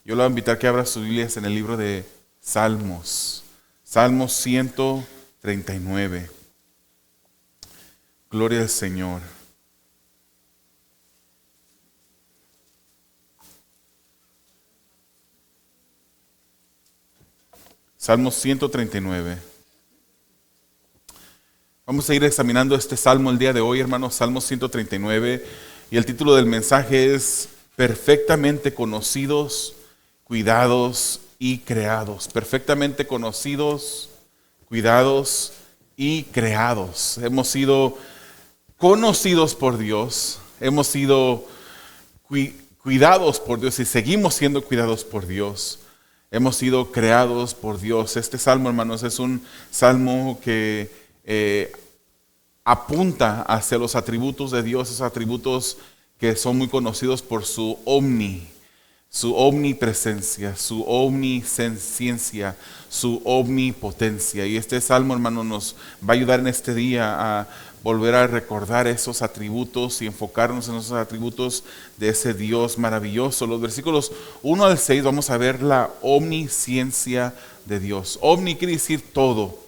Yo le voy a invitar que abra sus Biblias en el libro de Salmos. Salmos 139. Gloria al Señor. Salmos 139. Vamos a ir examinando este salmo el día de hoy, hermanos. Salmos 139. Y el título del mensaje es Perfectamente conocidos, cuidados y creados. Perfectamente conocidos, cuidados y creados. Hemos sido conocidos por Dios, hemos sido cuidados por Dios y seguimos siendo cuidados por Dios. Hemos sido creados por Dios. Este salmo, hermanos, es un salmo que apunta hacia los atributos de Dios, esos atributos que son muy conocidos por su omnipresencia, su omnisciencia, su omnipotencia. Y este salmo, hermano, nos va a ayudar en este día a volver a recordar esos atributos y enfocarnos en esos atributos de ese Dios maravilloso. Los versículos 1 al 6 vamos a ver la omnisciencia de Dios. Omni quiere decir todo.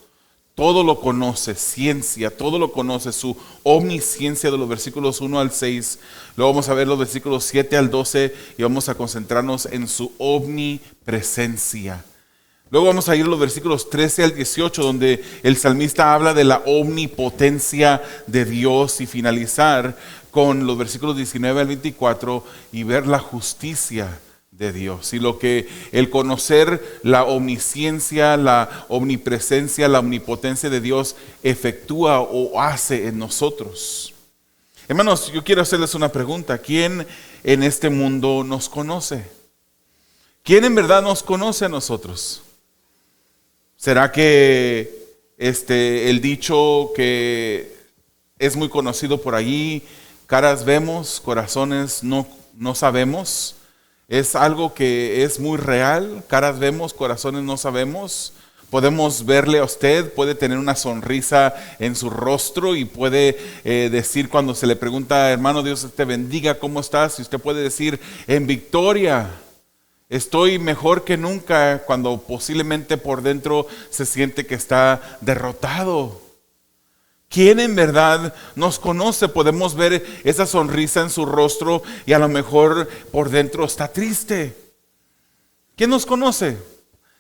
Todo lo conoce, ciencia, todo lo conoce, su omnisciencia de los versículos 1 al 6. Luego vamos a ver los versículos 7 al 12 y vamos a concentrarnos en su omnipresencia. Luego vamos a ir a los versículos 13 al 18, donde el salmista habla de la omnipotencia de Dios y finalizar con los versículos 19 al 24 y ver la justicia de Dios y lo que el conocer la omnisciencia, la omnipresencia, la omnipotencia de Dios efectúa o hace en nosotros. Hermanos, yo quiero hacerles una pregunta. ¿Quién en este mundo nos conoce? ¿Quién en verdad nos conoce a nosotros? ¿Será que el dicho que es muy conocido por allí, caras vemos, corazones no sabemos? Es algo que es muy real, caras vemos, corazones no sabemos. Podemos verle a usted, puede tener una sonrisa en su rostro y puede decir cuando se le pregunta, hermano, Dios te bendiga, ¿cómo estás? Y usted puede decir, en victoria, estoy mejor que nunca, cuando posiblemente por dentro se siente que está derrotado. ¿Quién en verdad nos conoce? Podemos ver esa sonrisa en su rostro y a lo mejor por dentro está triste. ¿Quién nos conoce?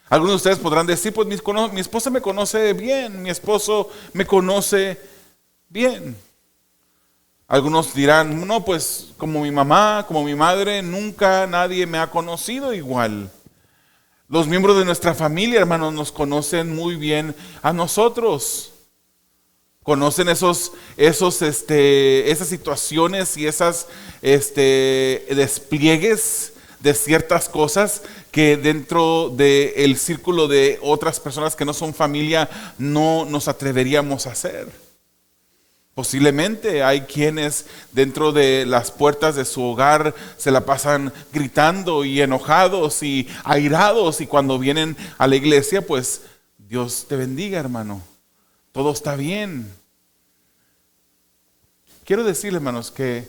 Algunos de ustedes podrán decir, pues mi esposa me conoce bien, mi esposo me conoce bien. Algunos dirán, no, pues como mi mamá, como mi madre, nunca nadie me ha conocido igual. Los miembros de nuestra familia, hermanos, nos conocen muy bien a nosotros. Conocen esas situaciones y esas despliegues de ciertas cosas que dentro del círculo de otras personas que no son familia no nos atreveríamos a hacer. Posiblemente hay quienes dentro de las puertas de su hogar se la pasan gritando y enojados y airados, y cuando vienen a la iglesia, pues Dios te bendiga, hermano. Todo está bien. Quiero decirle, hermanos, que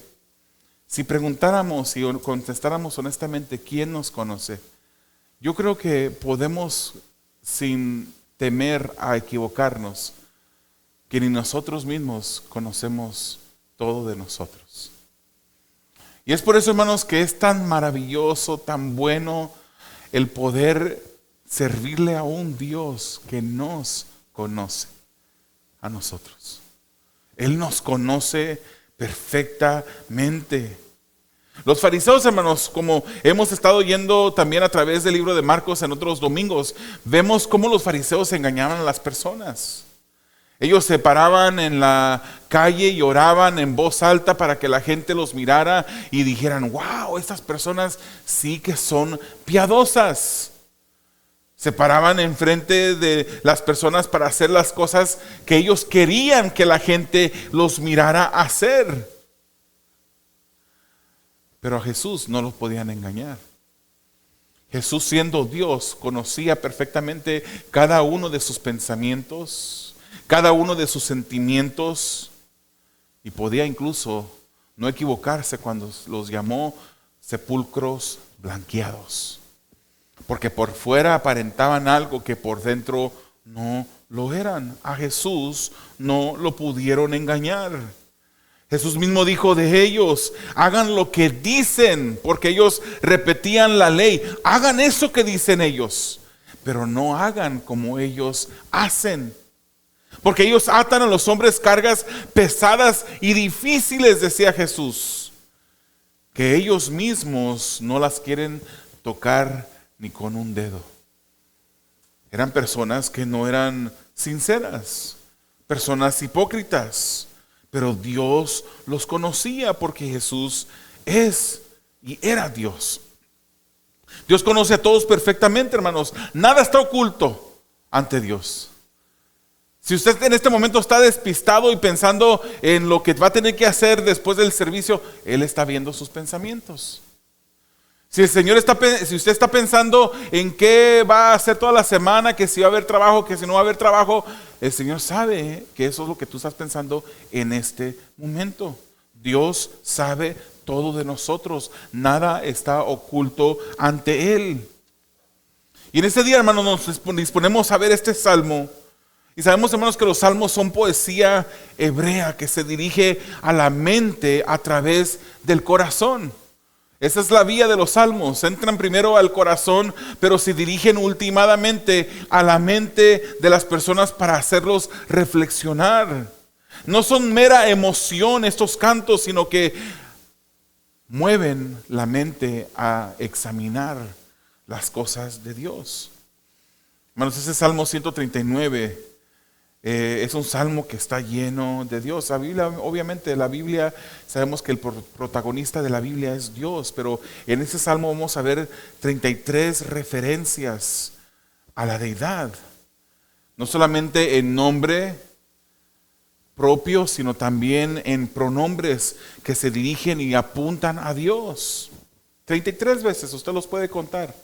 si preguntáramos y contestáramos honestamente quién nos conoce, yo creo que podemos, sin temer a equivocarnos, que ni nosotros mismos conocemos todo de nosotros. Y es por eso, hermanos, que es tan maravilloso, tan bueno el poder servirle a un Dios que nos conoce a nosotros. Él nos conoce perfectamente. Los fariseos, hermanos, como hemos estado yendo también a través del libro de Marcos en otros domingos, vemos cómo los fariseos engañaban a las personas. Ellos se paraban en la calle y oraban en voz alta para que la gente los mirara y dijeran, wow, estas personas sí que son piadosas. Se paraban enfrente de las personas para hacer las cosas que ellos querían que la gente los mirara hacer. Pero a Jesús no los podían engañar. Jesús, siendo Dios, conocía perfectamente cada uno de sus pensamientos, cada uno de sus sentimientos, y podía incluso no equivocarse cuando los llamó sepulcros blanqueados. porque por fuera aparentaban algo que por dentro no lo eran. A Jesús no lo pudieron engañar. Jesús mismo dijo de ellos: hagan lo que dicen, porque ellos repetían la ley. Hagan eso que dicen ellos, pero no hagan como ellos hacen. Porque ellos atan a los hombres cargas pesadas y difíciles, decía Jesús, que ellos mismos no las quieren tocar ni con un dedo. Eran personas que no eran sinceras, personas hipócritas, pero Dios los conocía porque Jesús es y era Dios. Dios conoce a todos perfectamente, hermanos. Nada está oculto ante Dios. Si usted en este momento está despistado y pensando en lo que va a tener que hacer después del servicio, Él está viendo sus pensamientos. Si usted está pensando en qué va a hacer toda la semana, que si va a haber trabajo, que si no va a haber trabajo, el Señor sabe que eso es lo que tú estás pensando en este momento. Dios sabe todo de nosotros. Nada está oculto ante Él. Y en este día, hermanos, nos disponemos a ver este salmo. Y sabemos, hermanos, que los salmos son poesía hebrea que se dirige a la mente a través del corazón. Esa es la vía de los salmos. Entran primero al corazón, pero se dirigen ultimadamente a la mente de las personas para hacerlos reflexionar. No son mera emoción estos cantos, sino que mueven la mente a examinar las cosas de Dios. Hermanos, ese Salmo 139 es un salmo que está lleno de Dios. La Biblia, obviamente, sabemos que el protagonista de la Biblia es Dios, pero en ese salmo vamos a ver 33 referencias a la deidad. No solamente en nombre propio, sino también en pronombres que se dirigen y apuntan a Dios. 33 veces, usted los puede contar.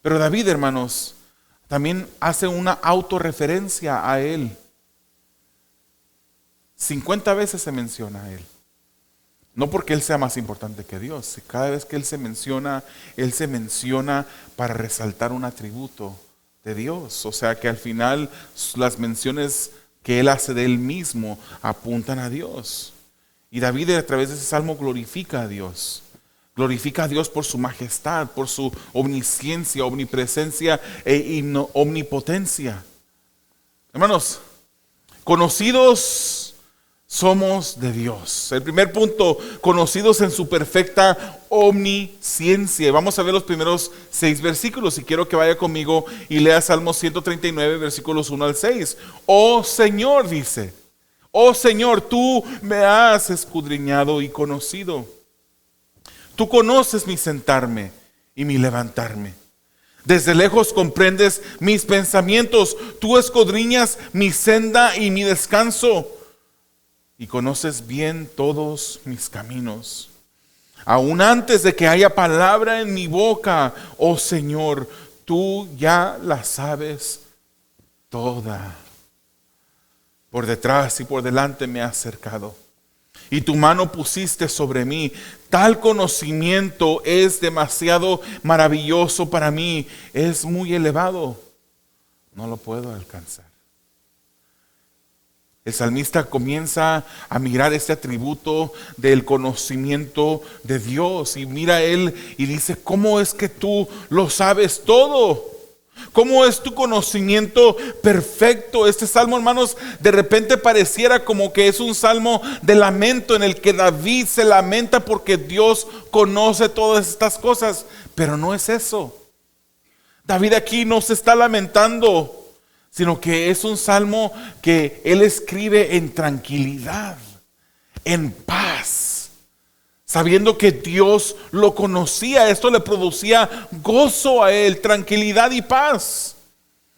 Pero David, hermanos, también hace una autorreferencia a Él. 50 veces se menciona a Él. No porque Él sea más importante que Dios. Cada vez que Él se menciona para resaltar un atributo de Dios. O sea que al final las menciones que Él hace de Él mismo apuntan a Dios. Y David, a través de ese salmo, glorifica a Dios. Glorifica a Dios por su majestad, por su omnisciencia, omnipresencia e omnipotencia. Hermanos, conocidos somos de Dios. El primer punto, conocidos en su perfecta omnisciencia. Vamos a ver los primeros 6 versículos y quiero que vaya conmigo y lea Salmo 139, versículos 1 al 6. Oh Señor, dice, oh Señor, tú me has escudriñado y conocido. Tú conoces mi sentarme y mi levantarme. Desde lejos comprendes mis pensamientos. Tú escudriñas mi senda y mi descanso. Y conoces bien todos mis caminos. Aún antes de que haya palabra en mi boca, oh Señor, tú ya la sabes toda. Por detrás y por delante me has cercado. Y tu mano pusiste sobre mí. Tal conocimiento es demasiado maravilloso para mí. Es muy elevado. No lo puedo alcanzar. El salmista comienza a mirar este atributo del conocimiento de Dios. Y mira él y dice, ¿cómo es que tú lo sabes todo? ¿Cómo es tu conocimiento perfecto? Este salmo, hermanos, de repente pareciera como que es un salmo de lamento en el que David se lamenta porque Dios conoce todas estas cosas. Pero no es eso. David aquí no se está lamentando, sino que es un salmo que él escribe en tranquilidad, en paz, sabiendo que Dios lo conocía. Esto le producía gozo a él, tranquilidad y paz.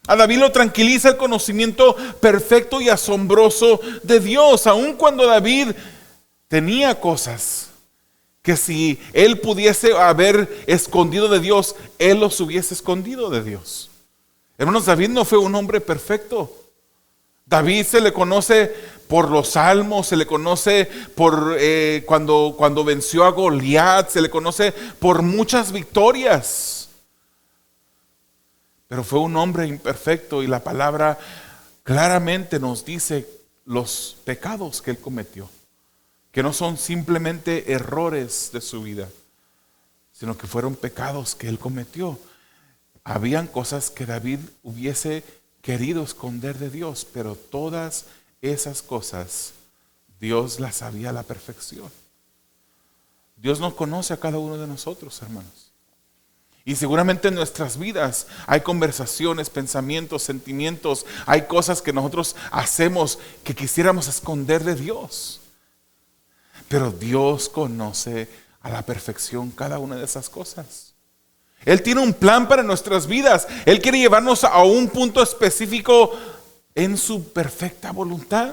A David lo tranquiliza el conocimiento perfecto y asombroso de Dios, aun cuando David tenía cosas que si él pudiese haber escondido de Dios, él los hubiese escondido de Dios. Hermanos, David no fue un hombre perfecto. David se le conoce por los salmos, se le conoce por cuando venció a Goliat, se le conoce por muchas victorias. pero fue un hombre imperfecto y la palabra claramente nos dice los pecados que él cometió, que no son simplemente errores de su vida, sino que fueron pecados que él cometió. Habían cosas que David hubiese querido esconder de Dios, pero todas esas cosas Dios las sabía a la perfección. Dios nos conoce a cada uno de nosotros, hermanos. Y seguramente en nuestras vidas hay conversaciones, pensamientos, sentimientos, hay cosas que nosotros hacemos que quisiéramos esconder de Dios. Pero Dios conoce a la perfección cada una de esas cosas. Él tiene un plan para nuestras vidas. Él quiere llevarnos a un punto específico en su perfecta voluntad.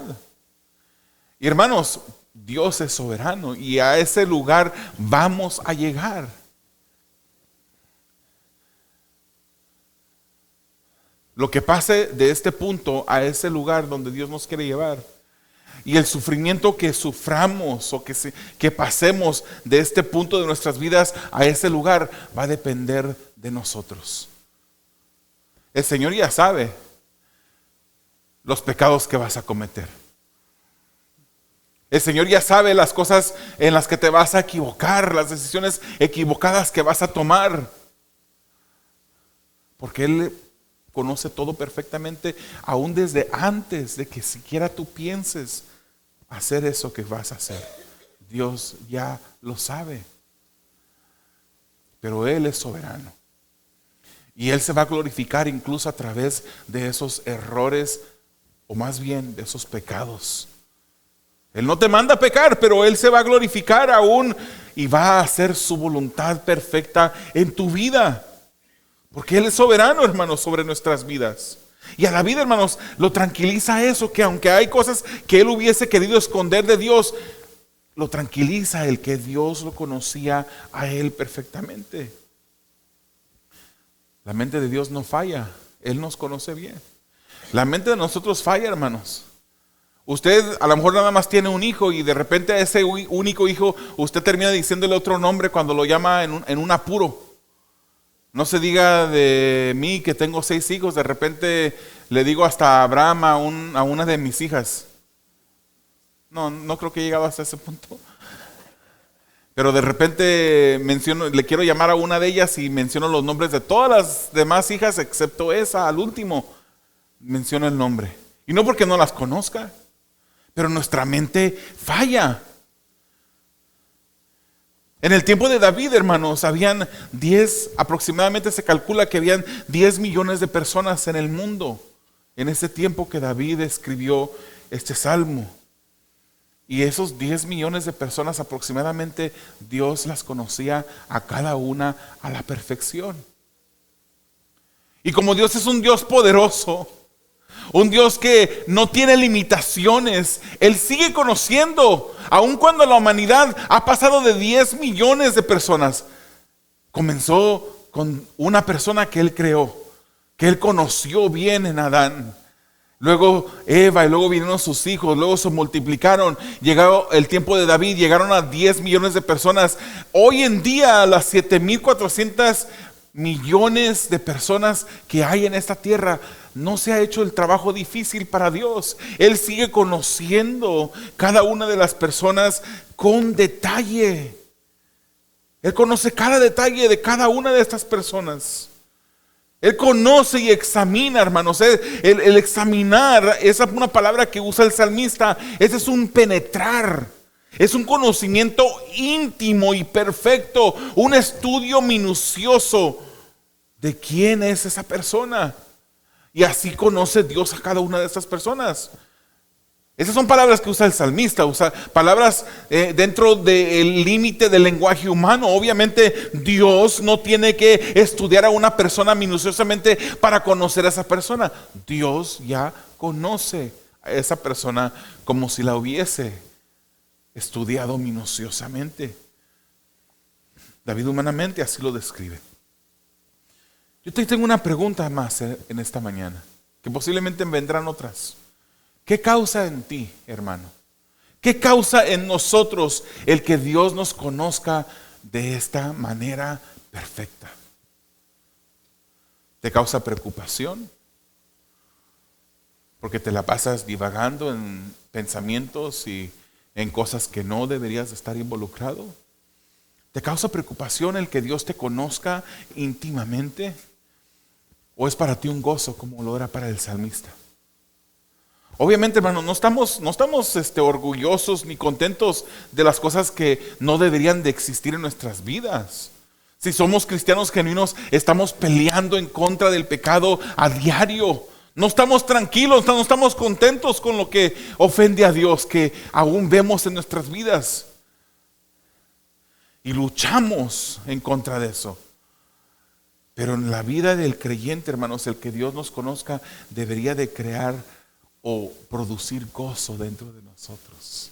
Y hermanos, Dios es soberano y a ese lugar vamos a llegar. Lo que pase de este punto a ese lugar donde Dios nos quiere llevar, y el sufrimiento que suframos o que pasemos de este punto de nuestras vidas a ese lugar, va a depender de nosotros. El Señor ya sabe los pecados que vas a cometer. El Señor ya sabe las cosas en las que te vas a equivocar, las decisiones equivocadas que vas a tomar. Porque Él conoce todo perfectamente, aún desde antes de que siquiera tú pienses hacer eso que vas a hacer. Dios ya lo sabe. Pero Él es soberano. Y Él se va a glorificar incluso a través de esos errores, o más bien de esos pecados. Él no te manda a pecar, pero Él se va a glorificar aún y va a hacer su voluntad perfecta en tu vida. Porque Él es soberano, hermanos, sobre nuestras vidas. Y a David, hermanos, lo tranquiliza eso, que aunque hay cosas que él hubiese querido esconder de Dios, lo tranquiliza el que Dios lo conocía a él perfectamente. La mente de Dios no falla, Él nos conoce bien. La mente de nosotros falla, hermanos. Usted a lo mejor nada más tiene un hijo y de repente a ese único hijo usted termina diciéndole otro nombre cuando lo llama en un apuro. No se diga de mí que tengo 6 hijos, de repente le digo hasta Abraham a una de mis hijas. No creo que he llegado hasta ese punto. Pero de repente le quiero llamar a una de ellas y menciono los nombres de todas las demás hijas, excepto esa, al último, menciono el nombre. Y no porque no las conozca, pero nuestra mente falla. En el tiempo de David, hermanos, aproximadamente se calcula que habían 10 millones de personas en el mundo en ese tiempo que David escribió este salmo. Y esos 10 millones de personas aproximadamente, Dios las conocía a cada una a la perfección. Y como Dios es un Dios poderoso, un Dios que no tiene limitaciones, Él sigue conociendo, aun cuando la humanidad ha pasado de 10 millones de personas. Comenzó con una persona que Él creó, que Él conoció bien en Adán. Luego Eva y luego vinieron sus hijos, luego se multiplicaron, llegó el tiempo de David, llegaron a 10 millones de personas. Hoy en día las 7,400 millones de personas que hay en esta tierra, no se ha hecho el trabajo difícil para Dios. Él sigue conociendo cada una de las personas con detalle. Él conoce cada detalle de cada una de estas personas. Él conoce y examina, hermanos. El examinar, esa es una palabra que usa el salmista. Ese es un penetrar. Es un conocimiento íntimo y perfecto. Un estudio minucioso de quién es esa persona. Y así conoce Dios a cada una de estas personas. Esas son palabras que usa el salmista, usa palabras dentro del límite del lenguaje humano. Obviamente Dios no tiene que estudiar a una persona minuciosamente para conocer a esa persona. Dios ya conoce a esa persona como si la hubiese estudiado minuciosamente. David humanamente así lo describe. Yo te tengo una pregunta más en esta mañana, que posiblemente vendrán otras. ¿Qué causa en ti, hermano? ¿Qué causa en nosotros el que Dios nos conozca de esta manera perfecta? ¿Te causa preocupación? Porque te la pasas divagando en pensamientos y en cosas que no deberías estar involucrado. ¿Te causa preocupación el que Dios te conozca íntimamente? ¿O es para ti un gozo como lo era para el salmista? Obviamente, hermano, no estamos orgullosos ni contentos de las cosas que no deberían de existir en nuestras vidas. Si somos cristianos genuinos, estamos peleando en contra del pecado a diario. No estamos tranquilos, no estamos contentos con lo que ofende a Dios, que aún vemos en nuestras vidas. Y luchamos en contra de eso. Pero en la vida del creyente, hermanos, el que Dios nos conozca debería de crear o producir gozo dentro de nosotros.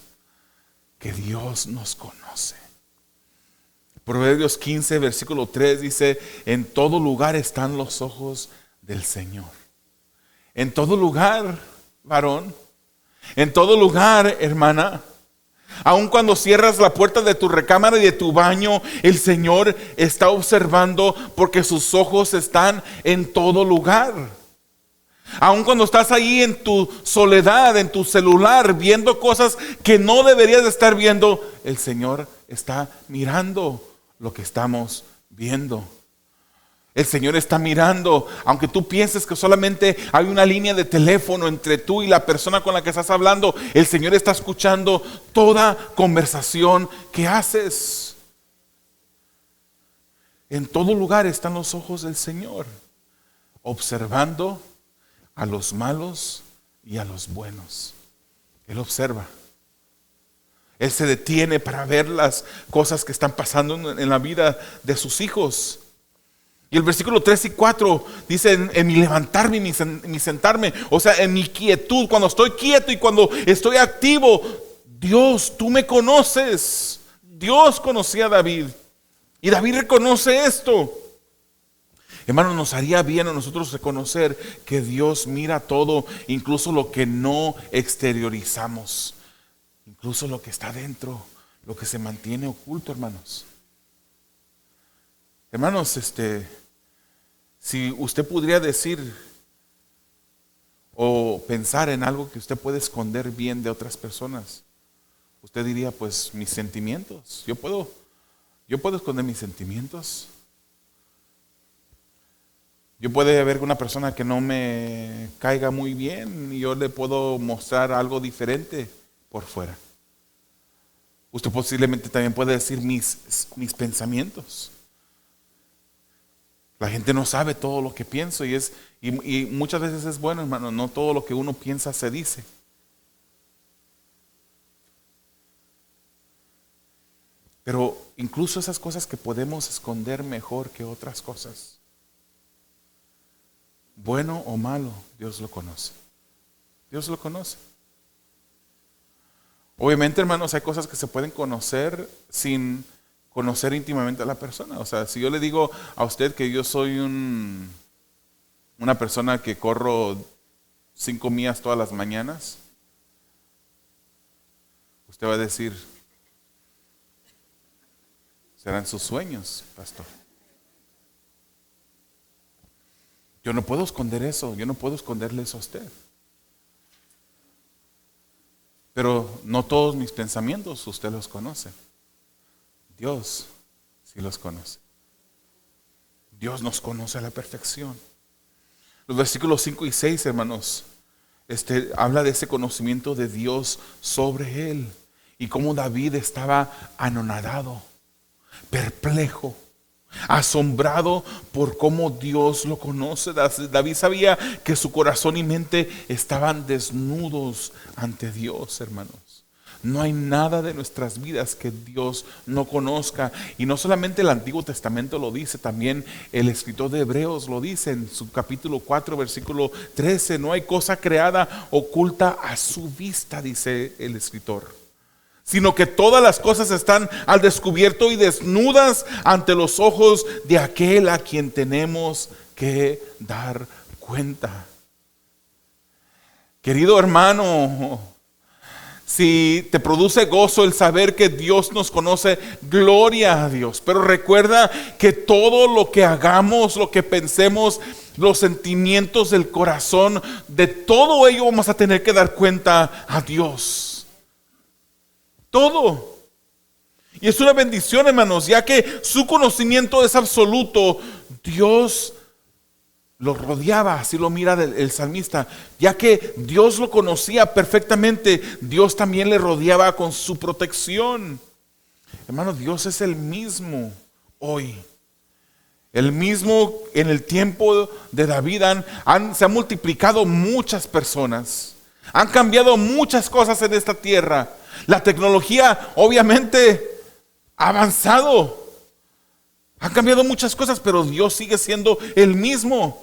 Que Dios nos conoce. Proverbios 15, versículo 3 dice: en todo lugar están los ojos del Señor. En todo lugar, varón. En todo lugar, hermana. Aun cuando cierras la puerta de tu recámara y de tu baño, el Señor está observando, porque sus ojos están en todo lugar. Aun cuando estás ahí en tu soledad, en tu celular, viendo cosas que no deberías de estar viendo, el Señor está mirando lo que estamos viendo. El Señor está mirando, aunque tú pienses que solamente hay una línea de teléfono entre tú y la persona con la que estás hablando, el Señor está escuchando toda conversación que haces. En todo lugar están los ojos del Señor, observando a los malos y a los buenos. Él observa. Él se detiene para ver las cosas que están pasando en la vida de sus hijos. Y el versículo 3 y 4 dice: en mi levantarme y mi sentarme, o sea, en mi quietud, cuando estoy quieto y cuando estoy activo, Dios, tú me conoces. Dios conocía a David y David reconoce esto. Hermano, nos haría bien a nosotros reconocer que Dios mira todo, incluso lo que no exteriorizamos, incluso lo que está dentro, lo que se mantiene oculto, hermanos. Hermanos, si usted pudiera decir o pensar en algo que usted puede esconder bien de otras personas, usted diría: pues mis sentimientos. Yo puedo esconder mis sentimientos. Yo puede haber una persona que no me caiga muy bien y yo le puedo mostrar algo diferente por fuera. Usted posiblemente también puede decir mis pensamientos. La gente no sabe todo lo que pienso y muchas veces es bueno, hermano, no todo lo que uno piensa se dice. Pero incluso esas cosas que podemos esconder mejor que otras cosas, bueno o malo, Dios lo conoce. Dios lo conoce. Obviamente, hermanos, hay cosas que se pueden conocer sin conocer íntimamente a la persona. O sea, si yo le digo a usted que yo soy una persona que corro 5 millas todas las mañanas, usted va a decir: serán sus sueños, pastor. Yo no puedo esconder eso, yo no puedo esconderle eso a usted. Pero no todos mis pensamientos usted los conoce. Dios sí los conoce. Dios nos conoce a la perfección. Los versículos 5 y 6, hermanos, habla de ese conocimiento de Dios sobre él. Y cómo David estaba anonadado, perplejo, asombrado por cómo Dios lo conoce. David sabía que su corazón y mente estaban desnudos ante Dios, hermanos. No hay nada de nuestras vidas que Dios no conozca. Y no solamente el Antiguo Testamento lo dice, también el escritor de Hebreos lo dice en su capítulo 4, versículo 13. No hay cosa creada oculta a su vista, dice el escritor, sino que todas las cosas están al descubierto y desnudas ante los ojos de aquel a quien tenemos que dar cuenta. Querido hermano, Si te produce gozo el saber que Dios nos conoce, gloria a Dios. Pero recuerda que todo lo que hagamos, lo que pensemos, los sentimientos del corazón, de todo ello vamos a tener que dar cuenta a Dios. Todo. Y es una bendición, hermanos, ya que su conocimiento es absoluto. Dios lo rodeaba, así lo mira el salmista. Ya que Dios lo conocía perfectamente, Dios también le rodeaba con su protección. Hermano, Dios es el mismo hoy. El mismo en el tiempo de David. Se han multiplicado muchas personas. Han cambiado muchas cosas en esta tierra. La tecnología obviamente ha avanzado. Han cambiado muchas cosas, pero Dios sigue siendo el mismo.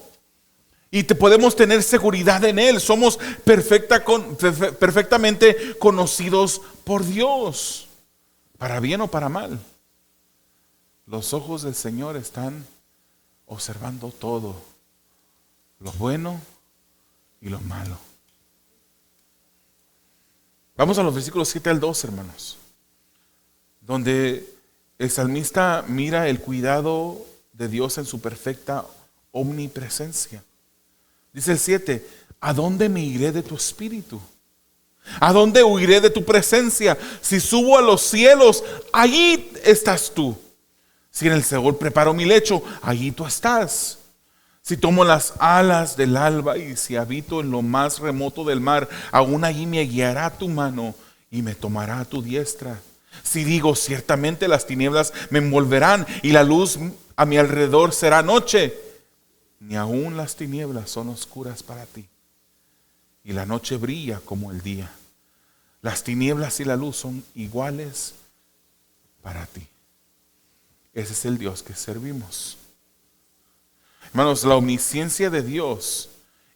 Y podemos tener seguridad en Él. Somos perfectamente conocidos por Dios. Para bien o para mal. Los ojos del Señor están observando todo. Lo bueno y lo malo. Vamos a los versículos 7 al 12, hermanos. Donde el salmista mira el cuidado de Dios en su perfecta omnipresencia. Dice el 7, ¿a dónde me iré de tu espíritu? ¿A dónde huiré de tu presencia? Si subo a los cielos, allí estás tú. Si en el Seol preparo mi lecho, allí tú estás. Si tomo las alas del alba y si habito en lo más remoto del mar, aún allí me guiará tu mano y me tomará tu diestra. Si digo, ciertamente las tinieblas me envolverán y la luz a mi alrededor será noche, ni aún las tinieblas son oscuras para ti, y la noche brilla como el día. Las tinieblas y la luz son iguales para ti. Ese es el Dios que servimos. Hermanos, la omnisciencia de Dios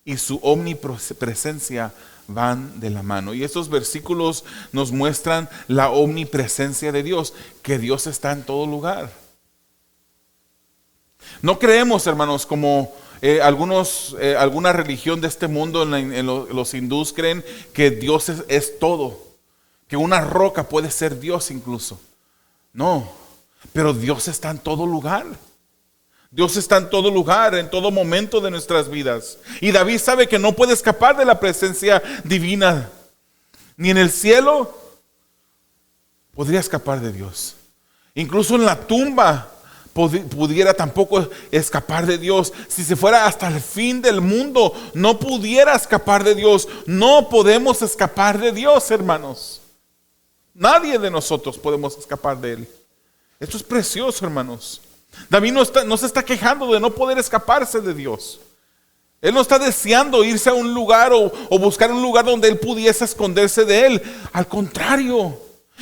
y su omnipresencia van de la mano. Y estos versículos nos muestran la omnipresencia de Dios, que Dios está en todo lugar. No creemos, hermanos, como alguna religión de este mundo, los hindús creen que Dios es todo, que una roca puede ser Dios incluso. No, pero Dios está en todo lugar. Dios está en todo lugar, en todo momento de nuestras vidas. Y David sabe que no puede escapar de la presencia divina. Ni en el cielo podría escapar de Dios. Incluso en la tumba pudiera tampoco escapar de Dios. Si se fuera hasta el fin del mundo, no pudiera escapar de Dios. No podemos escapar de Dios, hermanos. Nadie de nosotros podemos escapar de Él. Esto es precioso, hermanos. David no se está quejando de no poder escaparse de Dios. Él no está deseando irse a un lugar o buscar un lugar donde él pudiese esconderse de Él. Al contrario,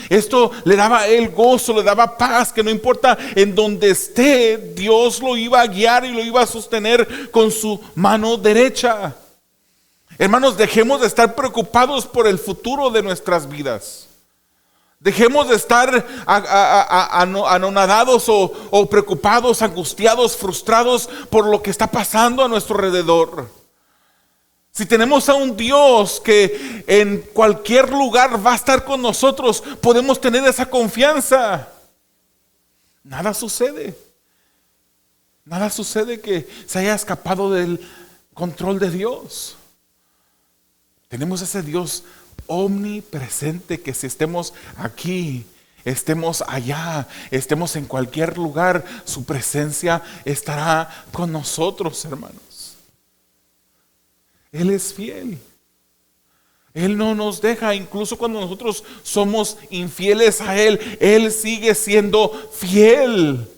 esto le daba a él gozo, le daba paz, que no importa en donde esté, Dios lo iba a guiar y lo iba a sostener con su mano derecha. Hermanos, dejemos de estar preocupados por el futuro de nuestras vidas. Dejemos de estar anonadados o preocupados, angustiados, frustrados por lo que está pasando a nuestro alrededor. Si tenemos a un Dios que en cualquier lugar va a estar con nosotros, podemos tener esa confianza. Nada sucede. Nada sucede que se haya escapado del control de Dios. Tenemos ese Dios omnipresente, que si estemos aquí, estemos allá, estemos en cualquier lugar, su presencia estará con nosotros, hermanos. Él es fiel. Él no nos deja, incluso cuando nosotros somos infieles a Él, Él sigue siendo fiel.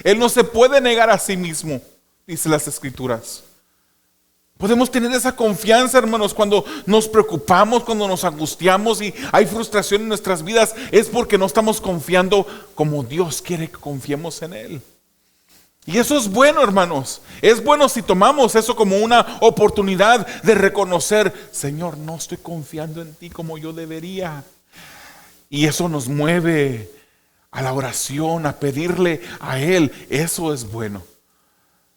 Él no se puede negar a sí mismo, dice las Escrituras. Podemos tener esa confianza, hermanos, cuando nos preocupamos, cuando nos angustiamos y hay frustración en nuestras vidas, es porque no estamos confiando como Dios quiere que confiemos en Él. Y eso es bueno, hermanos. Es bueno si tomamos eso como una oportunidad de reconocer, Señor, no estoy confiando en ti como yo debería. Y eso nos mueve a la oración, a pedirle a Él. Eso es bueno.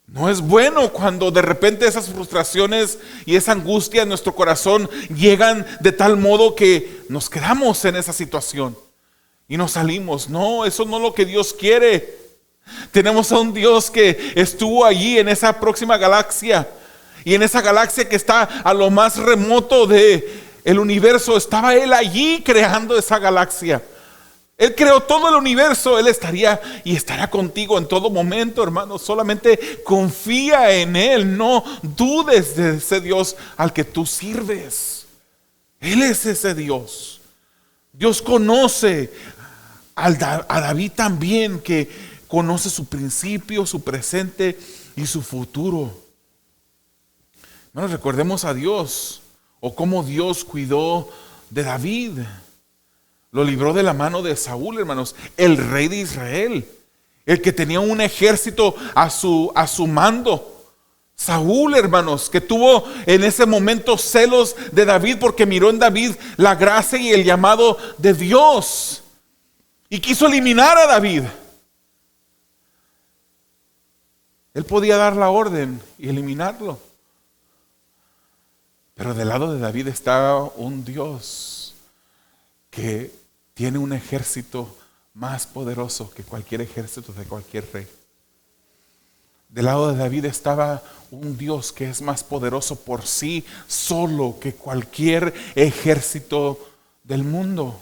No es bueno cuando de repente esas frustraciones y esa angustia en nuestro corazón llegan de tal modo que nos quedamos en esa situación y nos salimos. No, eso no es lo que Dios quiere. Tenemos a un Dios que estuvo allí en esa próxima galaxia, y en esa galaxia que está a lo más remoto del universo, estaba Él allí creando esa galaxia. Él creó todo el universo. Él estaría y estará contigo en todo momento, hermano. Solamente confía en Él. No dudes de ese Dios al que tú sirves. Él es ese Dios. Dios conoce a David también, que conoce su principio, su presente y su futuro. Hermanos, recordemos a Dios, o cómo Dios cuidó de David. Lo libró de la mano de Saúl, hermanos, el rey de Israel, el que tenía un ejército a su mando. Saúl, hermanos, que tuvo en ese momento celos de David porque miró en David la gracia y el llamado de Dios, y quiso eliminar a David. Él podía dar la orden y eliminarlo, pero del lado de David está un Dios que tiene un ejército más poderoso que cualquier ejército de cualquier rey. Del lado de David estaba un Dios que es más poderoso por sí solo que cualquier ejército del mundo.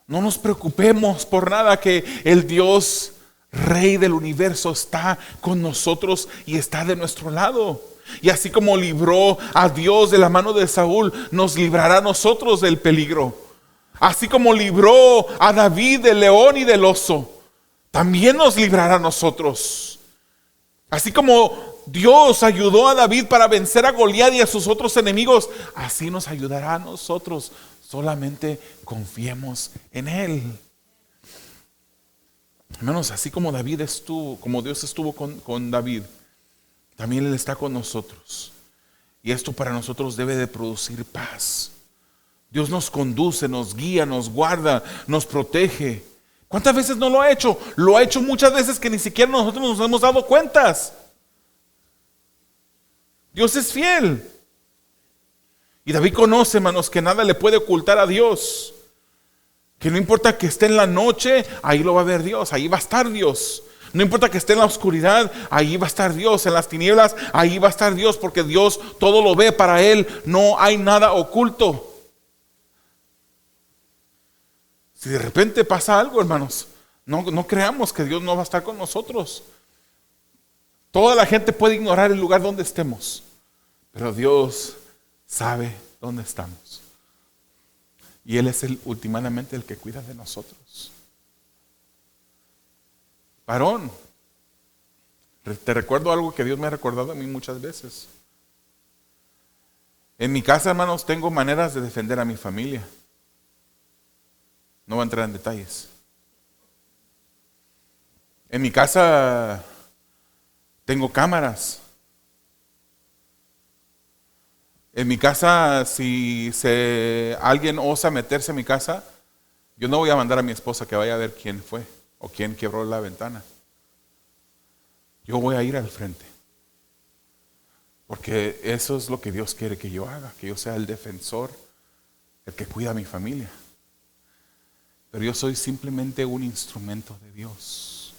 No nos preocupemos por nada, que el Dios Rey del universo está con nosotros y está de nuestro lado. Y así como libró a Dios de la mano de Saúl, nos librará a nosotros del peligro. Así como libró a David del león y del oso, también nos librará a nosotros. Así como Dios ayudó a David para vencer a Goliat y a sus otros enemigos, así nos ayudará a nosotros. Solamente confiemos en Él. Hermanos, así como David estuvo, como Dios estuvo con David, también Él está con nosotros. Y esto para nosotros debe de producir paz. Dios nos conduce, nos guía, nos guarda, nos protege. ¿Cuántas veces no lo ha hecho? Lo ha hecho muchas veces que ni siquiera nosotros nos hemos dado cuentas. Dios es fiel. Y David conoce, hermanos, que nada le puede ocultar a Dios. Que no importa que esté en la noche, ahí lo va a ver Dios, ahí va a estar Dios. No importa que esté en la oscuridad, ahí va a estar Dios. En las tinieblas, ahí va a estar Dios, porque Dios todo lo ve. Para Él no hay nada oculto. Si de repente pasa algo, hermanos, no creamos que Dios no va a estar con nosotros. Toda la gente puede ignorar el lugar donde estemos, pero Dios sabe dónde estamos. Y Él es últimamente el que cuida de nosotros. Varón, te recuerdo algo que Dios me ha recordado a mí muchas veces. En mi casa, hermanos, tengo maneras de defender a mi familia. No voy a entrar en detalles. En mi casa tengo cámaras. En mi casa, si alguien osa meterse a mi casa, yo no voy a mandar a mi esposa que vaya a ver quién fue o quién quebró la ventana. Yo voy a ir al frente. Porque eso es lo que Dios quiere que yo haga, que yo sea el defensor, el que cuida a mi familia. Pero yo soy simplemente un instrumento de Dios.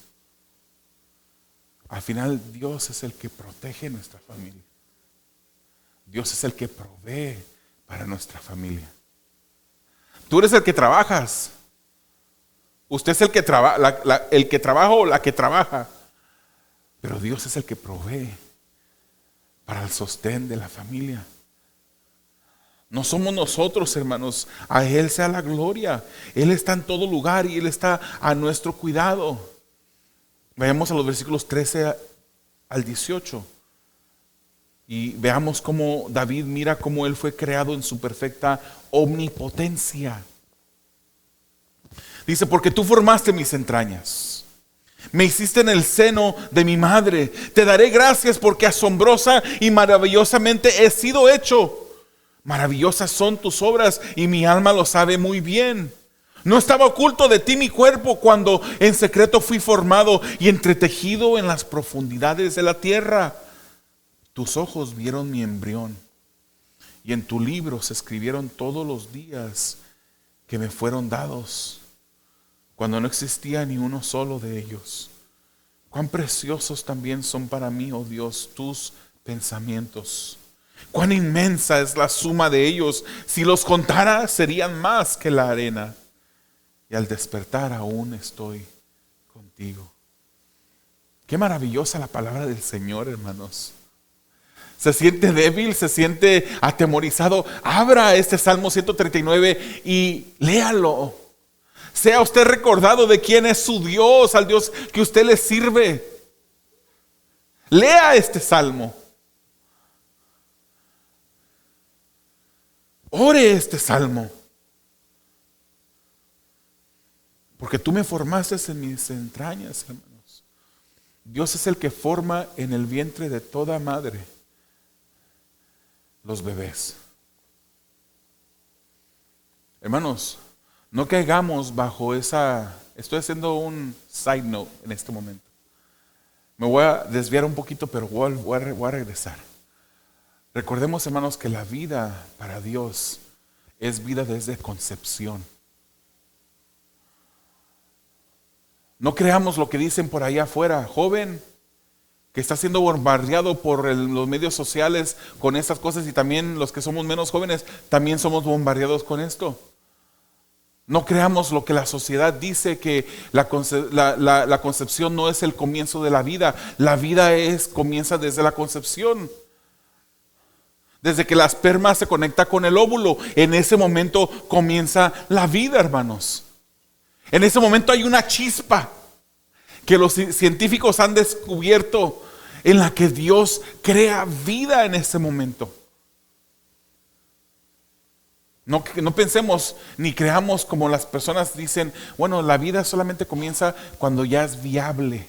Al final, Dios es el que protege nuestra familia. Dios es el que provee para nuestra familia. Tú eres el que trabajas. Usted es el que trabaja o la que trabaja. Pero Dios es el que provee para el sostén de la familia. No somos nosotros, hermanos. A Él sea la gloria. Él está en todo lugar y Él está a nuestro cuidado. Vayamos a los versículos 13 al 18. Y veamos cómo David mira cómo él fue creado en su perfecta omnipotencia. Dice, porque tú formaste mis entrañas, me hiciste en el seno de mi madre. Te daré gracias porque asombrosa y maravillosamente he sido hecho. Maravillosas son tus obras y mi alma lo sabe muy bien. No estaba oculto de ti mi cuerpo cuando en secreto fui formado y entretejido en las profundidades de la tierra. Tus ojos vieron mi embrión y en tu libro se escribieron todos los días que me fueron dados, cuando no existía ni uno solo de ellos. Cuán preciosos también son para mí, oh Dios, tus pensamientos. Cuán inmensa es la suma de ellos. Si los contara, serían más que la arena. Y al despertar aún estoy contigo. Qué maravillosa la palabra del Señor, hermanos. Se siente débil, se siente atemorizado. Abra este Salmo 139 y léalo. Sea usted recordado de quién es su Dios, al Dios que usted le sirve. Lea este Salmo. Ore este Salmo. Porque tú me formaste en mis entrañas, hermanos. Dios es el que forma en el vientre de toda madre los bebés. Hermanos, no caigamos bajo esa... Estoy haciendo un side note en este momento. Me voy a desviar un poquito, pero voy a regresar. Recordemos, hermanos, que la vida para Dios es vida desde concepción. No creamos lo que dicen por allá afuera, joven, que está siendo bombardeado por los medios sociales con estas cosas, y también los que somos menos jóvenes, también somos bombardeados con esto. No creamos lo que la sociedad dice, que la concepción no es el comienzo de la vida. La vida comienza desde la concepción. Desde que la esperma se conecta con el óvulo, en ese momento comienza la vida, hermanos. En ese momento hay una chispa que los científicos han descubierto, en la que Dios crea vida en ese momento. No pensemos ni creamos como las personas dicen, bueno, la vida solamente comienza cuando ya es viable.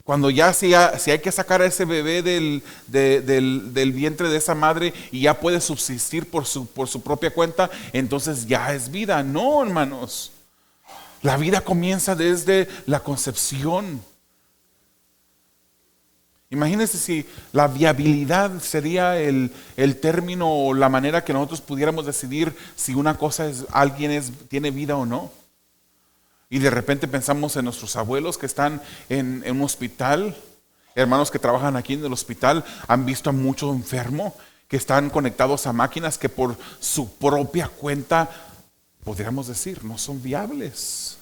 Cuando ya si hay que sacar a ese bebé del vientre de esa madre y ya puede subsistir por su propia cuenta, entonces ya es vida. No, hermanos. La vida comienza desde la concepción. Imagínense si la viabilidad sería el término o la manera que nosotros pudiéramos decidir si una cosa tiene vida o no. Y de repente pensamos en nuestros abuelos que están en un hospital, hermanos que trabajan aquí en el hospital, han visto a muchos enfermos que están conectados a máquinas que por su propia cuenta, podríamos decir, no son viables.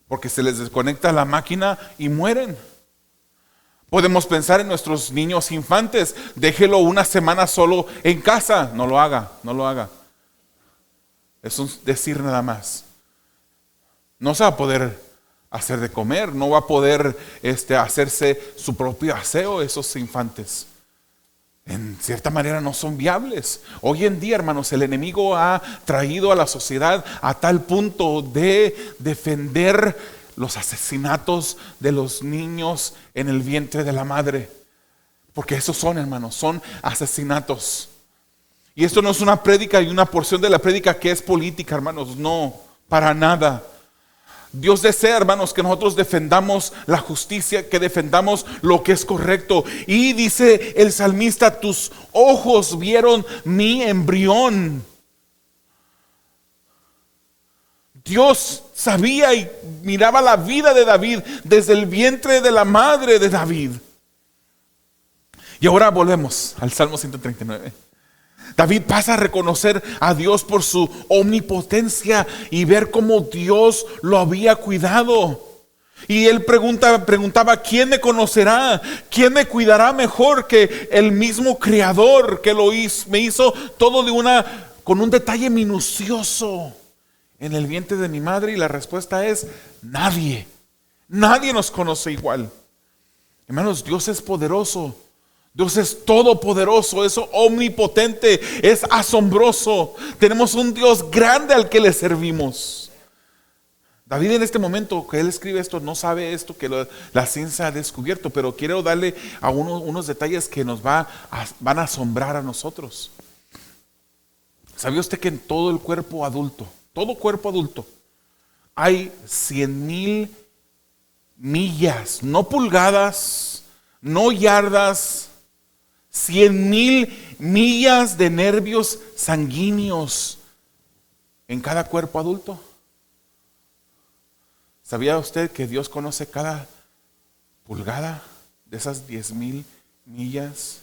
Porque se les desconecta la máquina y mueren. Podemos pensar en nuestros niños infantes, déjelo una semana solo en casa, no lo haga. Es un decir nada más. No se va a poder hacer de comer, no va a poder hacerse su propio aseo esos infantes. En cierta manera no son viables. Hoy en día, hermanos, el enemigo ha traído a la sociedad a tal punto de defender los asesinatos de los niños en el vientre de la madre. Porque esos son, hermanos, son asesinatos. Y esto no es una prédica y una porción de la prédica que es política, hermanos. No, para nada. Dios desea, hermanos, que nosotros defendamos la justicia, que defendamos lo que es correcto. Y dice el salmista, tus ojos vieron mi embrión. Dios sabía y miraba la vida de David desde el vientre de la madre de David. Y ahora volvemos al Salmo 139. David pasa a reconocer a Dios por su omnipotencia y ver cómo Dios lo había cuidado. Y él preguntaba, ¿quién me conocerá? ¿Quién me cuidará mejor que el mismo Creador que me hizo todo con un detalle minucioso en el vientre de mi madre? Y la respuesta es, nadie. Nadie nos conoce igual. Hermanos, Dios es poderoso. Dios es todopoderoso, es omnipotente, es asombroso. Tenemos un Dios grande al que le servimos. David en este momento que él escribe esto, no sabe esto que la ciencia ha descubierto, pero quiero darle a unos detalles que nos van a asombrar a nosotros. ¿Sabía usted que en todo cuerpo adulto, hay 100,000 millas, no pulgadas, no yardas, 100,000 millas de nervios sanguíneos en cada cuerpo adulto. ¿Sabía usted que Dios conoce cada pulgada de esas 10,000 millas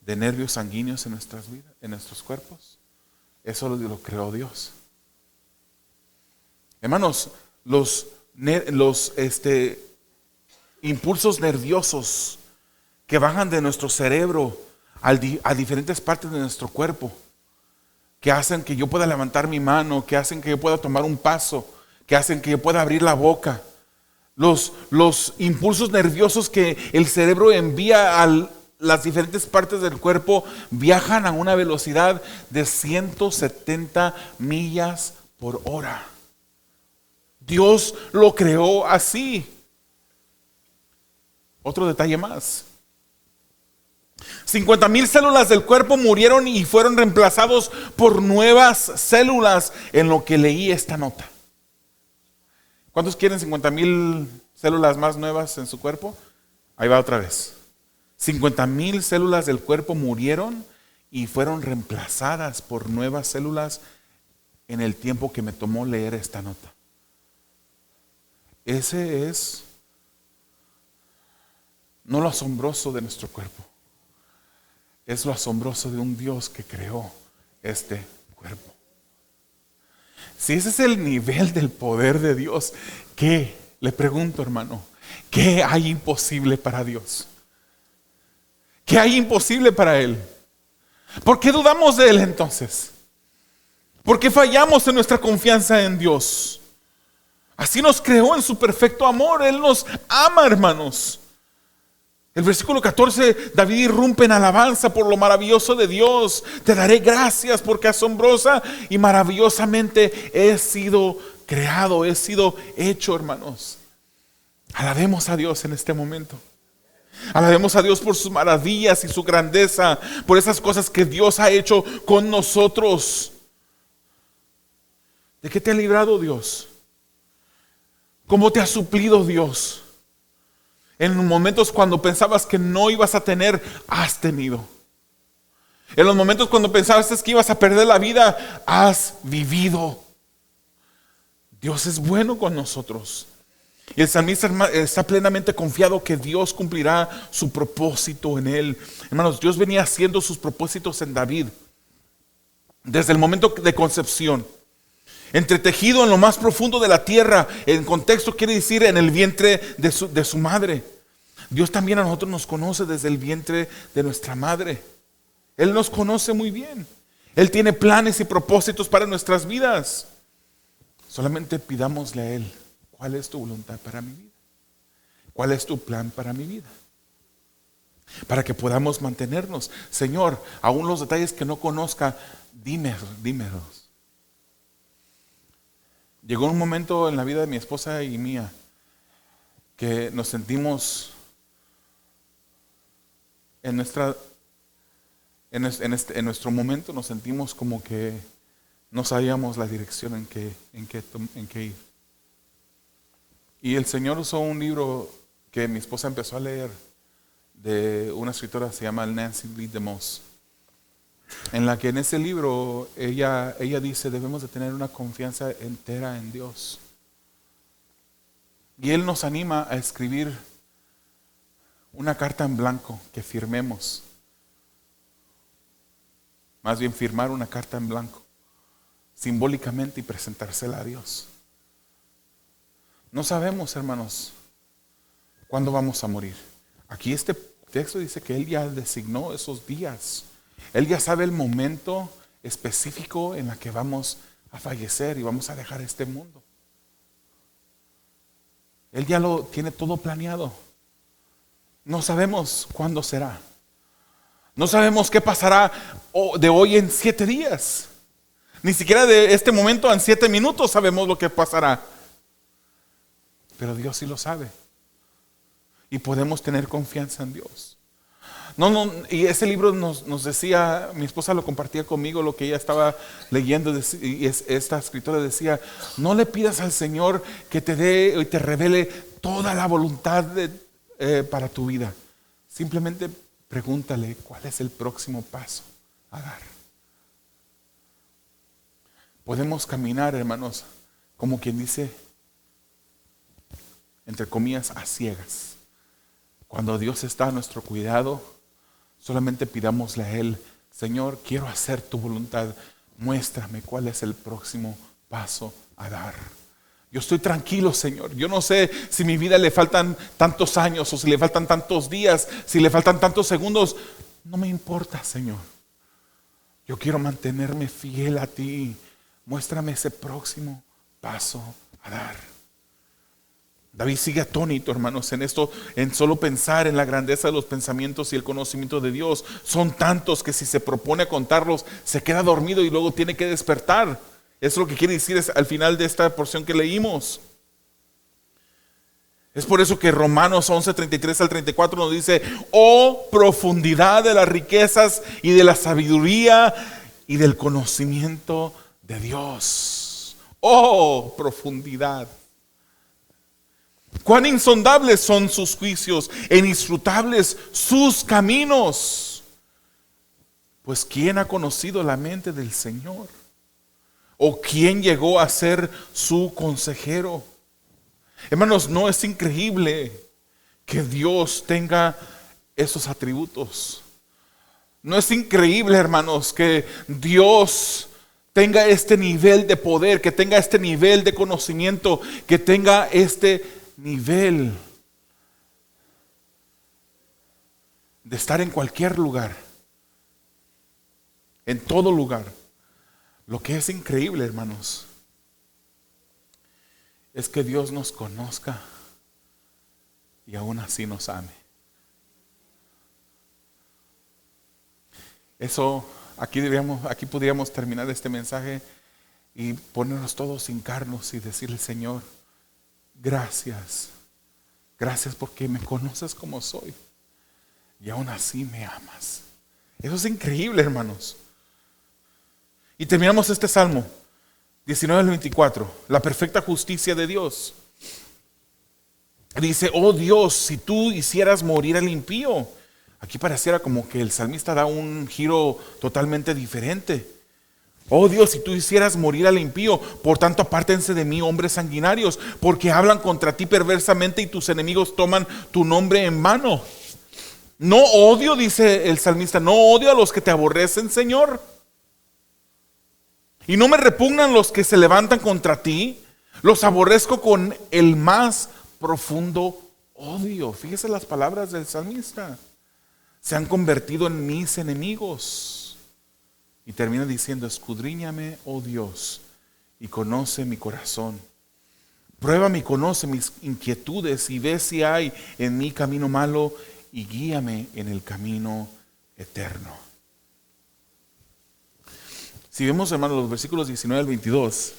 de nervios sanguíneos en nuestras vidas, en nuestros cuerpos? Eso lo creó Dios. Hermanos, los impulsos nerviosos que bajan de nuestro cerebro a diferentes partes de nuestro cuerpo, que hacen que yo pueda levantar mi mano, que hacen que yo pueda tomar un paso, que hacen que yo pueda abrir la boca. Los impulsos nerviosos que el cerebro envía a las diferentes partes del cuerpo viajan a una velocidad de 170 millas por hora. Dios lo creó así. Otro detalle más. 50,000 células del cuerpo murieron y fueron reemplazados por nuevas células en lo que leí esta nota. ¿Cuántos quieren 50,000 células más nuevas en su cuerpo? Ahí va otra vez. 50,000 células del cuerpo murieron y fueron reemplazadas por nuevas células en el tiempo que me tomó leer esta nota. Ese es no lo asombroso de nuestro cuerpo. Es lo asombroso de un Dios que creó este cuerpo. Si ese es el nivel del poder de Dios, ¿qué? Le pregunto, hermano, ¿qué hay imposible para Dios? ¿Qué hay imposible para Él? ¿Por qué dudamos de Él entonces? ¿Por qué fallamos en nuestra confianza en Dios? Así nos creó en su perfecto amor. Él nos ama, hermanos. El versículo 14, David irrumpe en alabanza por lo maravilloso de Dios. Te daré gracias porque asombrosa y maravillosamente he sido creado, he sido hecho, hermanos. Alabemos a Dios en este momento. Alabemos a Dios por sus maravillas y su grandeza, por esas cosas que Dios ha hecho con nosotros. ¿De qué te ha librado Dios? ¿Cómo te ha suplido Dios? En los momentos cuando pensabas que no ibas a tener, has tenido. En los momentos cuando pensabas que ibas a perder la vida, has vivido. Dios es bueno con nosotros. Y el salmista está plenamente confiado que Dios cumplirá su propósito en él. Hermanos, Dios venía haciendo sus propósitos en David desde el momento de concepción. Entretejido en lo más profundo de la tierra. En contexto quiere decir en el vientre de su madre. Dios también a nosotros nos conoce desde el vientre de nuestra madre. Él nos conoce muy bien. Él tiene planes y propósitos para nuestras vidas. Solamente pidámosle a Él: ¿cuál es tu voluntad para mi vida? ¿Cuál es tu plan para mi vida? Para que podamos mantenernos. Señor, aún los detalles que no conozca, dímelos. Llegó un momento en la vida de mi esposa y mía que nos sentimos en nuestro momento, nos sentimos como que no sabíamos la dirección en que ir. Y el Señor usó un libro que mi esposa empezó a leer de una escritora, se llama Nancy Lee DeMoss, en la que en ese libro ella dice: debemos de tener una confianza entera en Dios. Y Él nos anima a escribir una carta en blanco que firmemos. Más bien firmar una carta en blanco simbólicamente y presentársela a Dios. No sabemos, hermanos, cuándo vamos a morir. Aquí este texto dice que Él ya designó esos días. Él ya sabe el momento específico en el que vamos a fallecer y vamos a dejar este mundo. Él ya lo tiene todo planeado. No sabemos cuándo será. No sabemos qué pasará de hoy en 7 días. Ni siquiera de este momento en 7 minutos sabemos lo que pasará. Pero Dios sí lo sabe. Y podemos tener confianza en Dios. Y ese libro nos decía, mi esposa lo compartía conmigo, lo que ella estaba leyendo, y esta escritora decía, no le pidas al Señor que te dé y te revele toda la voluntad para tu vida. Simplemente pregúntale cuál es el próximo paso a dar. Podemos caminar, hermanos, como quien dice, entre comillas, a ciegas. Cuando Dios está a nuestro cuidado, solamente pidámosle a Él, Señor, quiero hacer tu voluntad. Muéstrame cuál es el próximo paso a dar. Yo estoy tranquilo, Señor. Yo no sé si mi vida le faltan tantos años o si le faltan tantos días, si le faltan tantos segundos. No me importa, Señor. Yo quiero mantenerme fiel a ti. Muéstrame ese próximo paso a dar. David sigue atónito, hermanos, en esto, en solo pensar en la grandeza de los pensamientos y el conocimiento de Dios. Son tantos que si se propone contarlos, se queda dormido y luego tiene que despertar. Eso es lo que quiere decir al final de esta porción que leímos. Es por eso que Romanos 11, 33 al 34 nos dice, oh profundidad de las riquezas y de la sabiduría y del conocimiento de Dios. Oh profundidad. Cuán insondables son sus juicios e inescrutables sus caminos. Pues ¿quién ha conocido la mente del Señor? ¿O quién llegó a ser su consejero? Hermanos, ¿no es increíble que Dios tenga esos atributos? ¿No es increíble, hermanos, que Dios tenga este nivel de poder, que tenga este nivel de conocimiento, que tenga este nivel de estar en cualquier lugar, en todo lugar? Lo que es increíble, hermanos, es que Dios nos conozca y aún así nos ame. Eso, aquí podríamos terminar este mensaje y ponernos todos hincarnos y decirle, Señor, gracias. Gracias porque me conoces como soy y aún así me amas. Eso es increíble, hermanos. Y terminamos este Salmo 19 al 24, la perfecta justicia de Dios. Dice, oh Dios, si tú hicieras morir al impío. Aquí pareciera como que el salmista da un giro totalmente diferente. Oh Dios, si tú hicieras morir al impío, por tanto apártense de mí, hombres sanguinarios, porque hablan contra ti perversamente y tus enemigos toman tu nombre en vano. No odio, dice el salmista, no odio a los que te aborrecen, Señor. Y no me repugnan los que se levantan contra ti. Los aborrezco con el más profundo odio. Fíjese las palabras del salmista. Se han convertido en mis enemigos. Y termina diciendo, escudriñame, oh Dios, y conoce mi corazón. Pruébame y conoce mis inquietudes y ve si hay en mí camino malo y guíame en el camino eterno. Si vemos, hermanos, los versículos 19 al 22,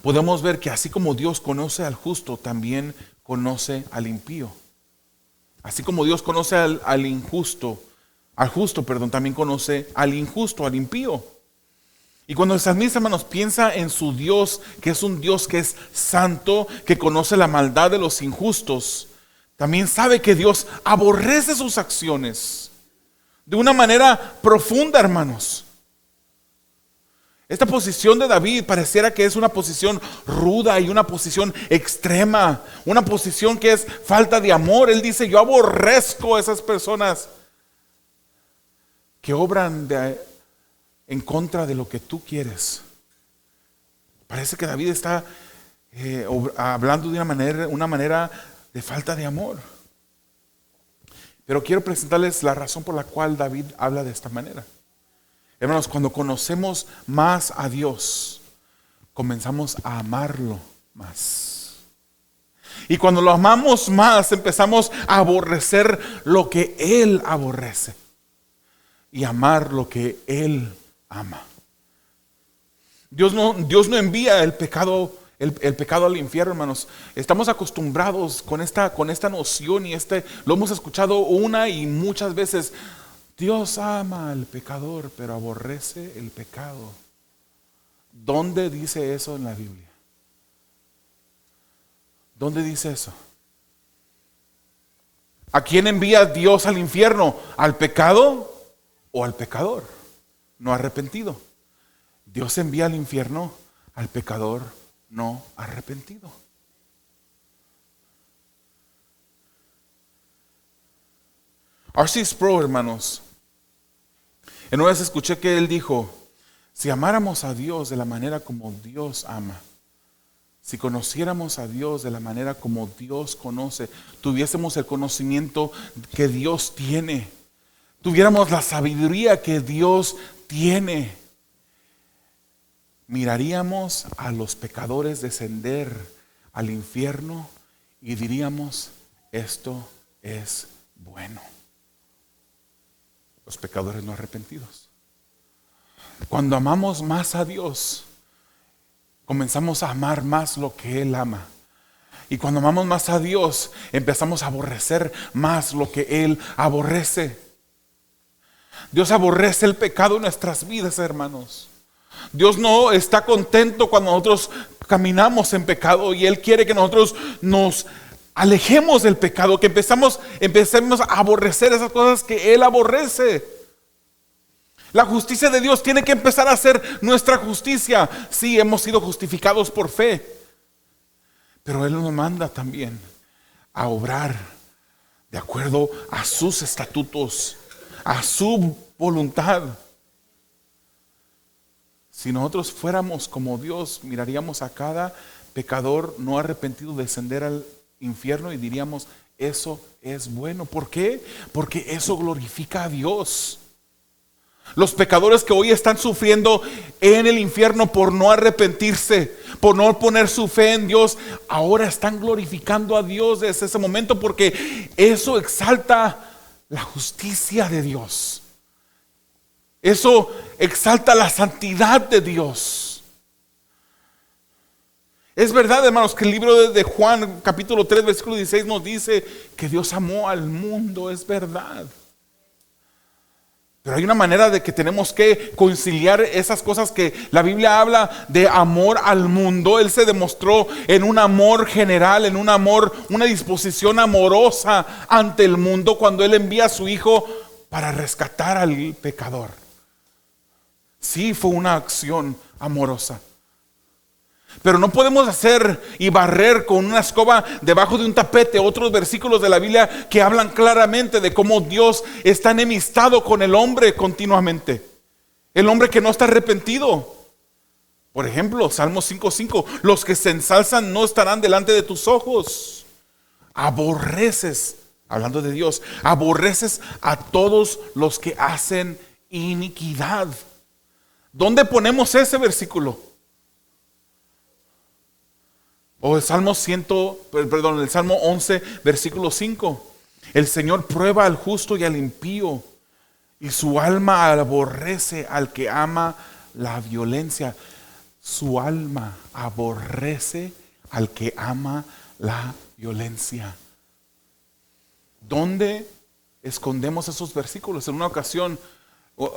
podemos ver que así como Dios conoce al justo, también conoce al impío. Así como Dios conoce al justo, también conoce al injusto, al impío. Y cuando el salmista, hermanos, piensa en su Dios, que es un Dios que es santo, que conoce la maldad de los injustos, también sabe que Dios aborrece sus acciones de una manera profunda, hermanos. Esta posición de David pareciera que es una posición ruda y una posición extrema, una posición que es falta de amor. Él dice, yo aborrezco a esas personas que obran en contra de lo que tú quieres. Parece que David está hablando de una manera de falta de amor. Pero quiero presentarles la razón por la cual David habla de esta manera. Hermanos, cuando conocemos más a Dios, comenzamos a amarlo más. Y cuando lo amamos más, empezamos a aborrecer lo que Él aborrece y amar lo que Él ama. Dios no envía el pecado el pecado al infierno, hermanos. Estamos acostumbrados con esta noción y lo hemos escuchado una y muchas veces. Dios ama al pecador, pero aborrece el pecado. ¿Dónde dice eso en la Biblia? ¿Dónde dice eso? ¿A quién envía Dios al infierno? ¿Al pecado o al pecador no arrepentido? Dios envía al infierno al pecador no arrepentido. R.C. Sproul, hermanos, en una vez escuché que él dijo: si amáramos a Dios de la manera como Dios ama, si conociéramos a Dios de la manera como Dios conoce, tuviésemos el conocimiento que Dios tiene, tuviéramos la sabiduría que Dios tiene, miraríamos a los pecadores descender al infierno y diríamos: esto es bueno. Los pecadores no arrepentidos. Cuando amamos más a Dios, comenzamos a amar más lo que Él ama. Y cuando amamos más a Dios, empezamos a aborrecer más lo que Él aborrece. Dios aborrece el pecado en nuestras vidas, hermanos. Dios no está contento cuando nosotros caminamos en pecado, y Él quiere que nosotros nos alejemos del pecado, que empecemos a aborrecer esas cosas que Él aborrece. La justicia de Dios tiene que empezar a ser nuestra justicia. Sí, hemos sido justificados por fe, pero Él nos manda también a obrar de acuerdo a sus estatutos, a su voluntad. Si nosotros fuéramos como Dios, miraríamos a cada pecador no arrepentido descender al infierno y diríamos: eso es bueno. ¿Por qué? Porque eso glorifica a Dios. Los pecadores que hoy están sufriendo en el infierno por no arrepentirse, por no poner su fe en Dios, ahora están glorificando a Dios desde ese momento, porque eso exalta la justicia de Dios. Eso exalta la santidad de Dios. Es verdad, hermanos, que el libro de Juan, capítulo 3, versículo 16 nos dice que Dios amó al mundo. Es verdad. Pero hay una manera de que tenemos que conciliar esas cosas que la Biblia habla de amor al mundo. Él se demostró en un amor general, en un amor, una disposición amorosa ante el mundo cuando Él envía a su Hijo para rescatar al pecador. Sí, fue una acción amorosa. Pero no podemos hacer y barrer con una escoba debajo de un tapete otros versículos de la Biblia que hablan claramente de cómo Dios está enemistado con el hombre continuamente. El hombre que no está arrepentido. Por ejemplo, Salmo 5:5: los que se ensalzan no estarán delante de tus ojos. Aborreces, hablando de Dios, aborreces a todos los que hacen iniquidad. ¿Dónde ponemos ese versículo? O el Salmo 11, versículo 5. El Señor prueba al justo y al impío, y su alma aborrece al que ama la violencia. Su alma aborrece al que ama la violencia. ¿Dónde escondemos esos versículos? En una ocasión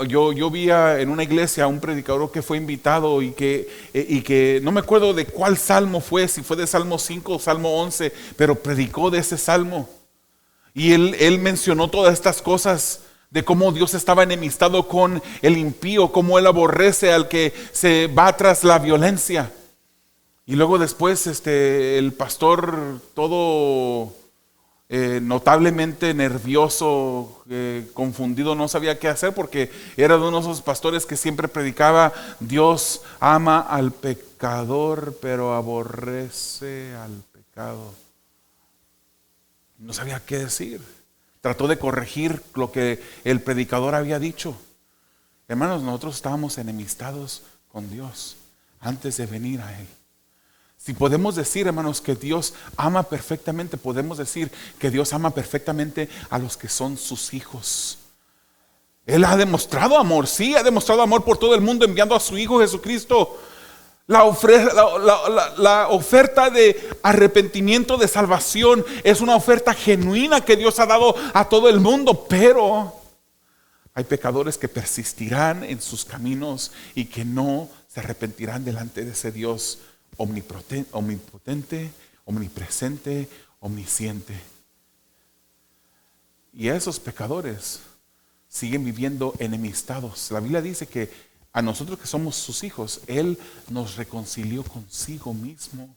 yo vi en una iglesia a un predicador que fue invitado y que no me acuerdo de cuál salmo fue, si fue de Salmo 5 o Salmo 11, pero predicó de ese salmo. Y él mencionó todas estas cosas de cómo Dios estaba enemistado con el impío, cómo Él aborrece al que se va tras la violencia. Y luego después el pastor, todo notablemente nervioso, confundido, no sabía qué hacer, porque era de uno de esos pastores que siempre predicaba: Dios ama al pecador, pero aborrece al pecado. No sabía qué decir. Trató de corregir lo que el predicador había dicho. Hermanos, nosotros estábamos enemistados con Dios antes de venir a Él. Si podemos decir, hermanos, que Dios ama perfectamente, podemos decir que Dios ama perfectamente a los que son sus hijos. Él ha demostrado amor, sí, ha demostrado amor por todo el mundo enviando a su Hijo Jesucristo. La oferta de arrepentimiento, de salvación, es una oferta genuina que Dios ha dado a todo el mundo, pero hay pecadores que persistirán en sus caminos y que no se arrepentirán delante de ese Dios omnipotente, omnipresente, omnisciente. Y esos pecadores siguen viviendo enemistados. La Biblia dice que a nosotros que somos sus hijos, Él nos reconcilió consigo mismo.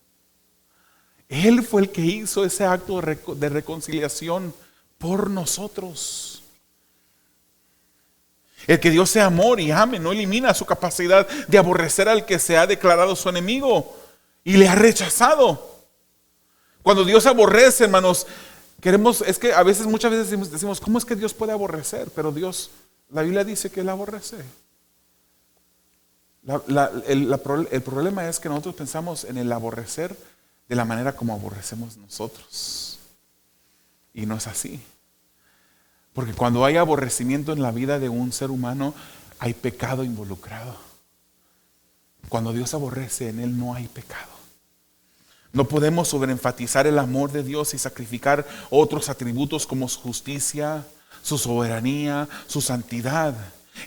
Él fue el que hizo ese acto de reconciliación por nosotros. El que Dios sea amor y ame no elimina su capacidad de aborrecer al que se ha declarado su enemigo y le ha rechazado. Cuando Dios aborrece, hermanos, es que muchas veces decimos, ¿cómo es que Dios puede aborrecer? Pero Dios, la Biblia dice que Él aborrece. El problema es que nosotros pensamos en el aborrecer de la manera como aborrecemos nosotros. Y no es así. Porque cuando hay aborrecimiento en la vida de un ser humano, hay pecado involucrado. Cuando Dios aborrece, en Él no hay pecado. No podemos sobreenfatizar el amor de Dios y sacrificar otros atributos como su justicia, su soberanía, su santidad.